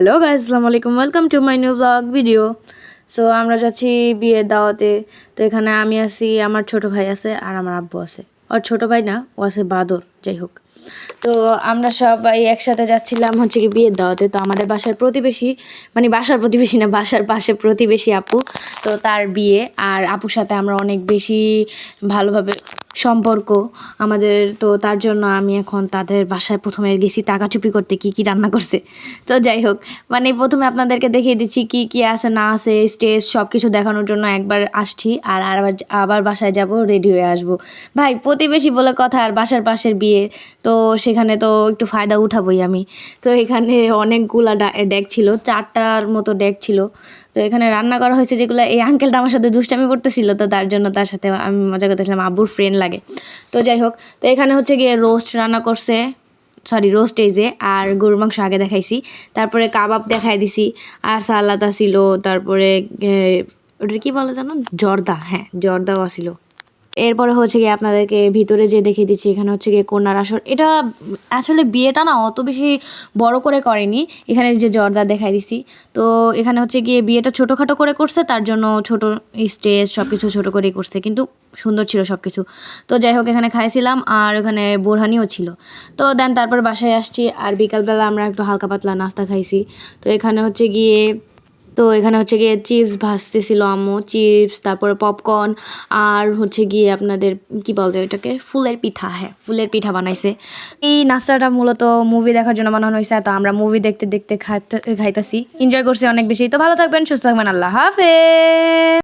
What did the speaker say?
Hello guys, আসসালামু আলাইকুম, welcome to my new blog video. So আমরা যাচ্ছি বিয়ের দাওয়াতে। তো এখানে আমি আছি, আমার ছোট ভাই আছে আর আমার আব্বু আছে। আর ছোট ভাই না, ও আছে বাদর, যাই হোক। তো আমরা সবাই একসাথে যাচ্ছিলাম হচ্ছে কি বিয়ের দাওয়াতে। তো আমাদের বাসার প্রতিবেশী, মানে বাসার প্রতিবেশী না, বাসার পাশে প্রতিবেশী আপু, তো তার বিয়ে। আর আপুর সাথে আমরা অনেক বেশি ভালোভাবে সম্পর্ক আমাদের। তো তার জন্য আমি এখন তাদের বাসায় প্রথমে গেছি টাকাচুপি করতে, কি কি রান্না করছে। তো যাই হোক, মানে প্রথমে আপনাদেরকে দেখিয়ে দিচ্ছি কি কি আছে না আছে, স্টেজ সব কিছু দেখানোর জন্য একবার আসছি। আর আবার বাসায় যাব, রেডি হয়ে আসবো। ভাই প্রতিবেশী বলে কথা, আর বাসার পাশের বিয়ে, তো সেখানে তো একটু ফায়দা উঠাবোই আমি। তো এখানে অনেকগুলা ডেক ছিল, 4টার মতো ডেক ছিল। তো এখানে রান্না করা হয়েছে যেগুলো, এই আঙ্কেলটা আমার সাথে দুষ্টামি করতেছিল, তো তার জন্য তার সাথে আমি মজা করতেছিলাম, আব্বুর ফ্রেন্ড লাগে। তো যাই হোক, তো এখানে হচ্ছে গিয়ে রোস্ট রান্না করছে, রোস্ট এই যে, আর গরুর মাংস আগে দেখাইছি, তারপরে কাবাব দেখাই দিছি, আর সালাদ ছিল, তারপরে ওটা কি বলে জানো, জর্দা, হ্যাঁ জর্দাও ছিল। এরপরে হচ্ছে গিয়ে আপনাদেরকে ভিতরে যে দেখিয়ে দিচ্ছি, এখানে হচ্ছে গিয়ে কন্যার আসর। এটা আসলে বিয়েটা না অত বেশি বড় করে করেনি, এখানে যে জর্দা দেখাই দিছি। তো এখানে হচ্ছে গিয়ে বিয়েটা ছোটোখাটো করে করছে, তার জন্য ছোট স্টেজ সব কিছু ছোটো করেই করছে, কিন্তু সুন্দর ছিল সব কিছু। তো যাই হোক, এখানে খাইছিলাম আর ওখানে বোরহানিও ছিল। তো দেন তারপর বাসায় আসছি, আর বিকালবেলা আমরা একটু হালকা পাতলা নাস্তা খাইছি। তো এখানে হচ্ছে গিয়ে চিপস ভাজতেছিল আম্মু, চিপস, তারপরে পপকর্ন, আর হচ্ছে গিয়ে আপনাদের কি বলতে ওইটাকে, ফুলের পিঠা, হ্যাঁ ফুলের পিঠা বানাইছে। এই নাস্তাটা মূলত মুভি দেখার জন্য বানানো হয়েছে, তো আমরা মুভি দেখতে দেখতে খাইতেছি, এনজয় করছি অনেক বেশি। তো ভালো থাকবেন, সুস্থ থাকবেন, আল্লাহ হাফেজ।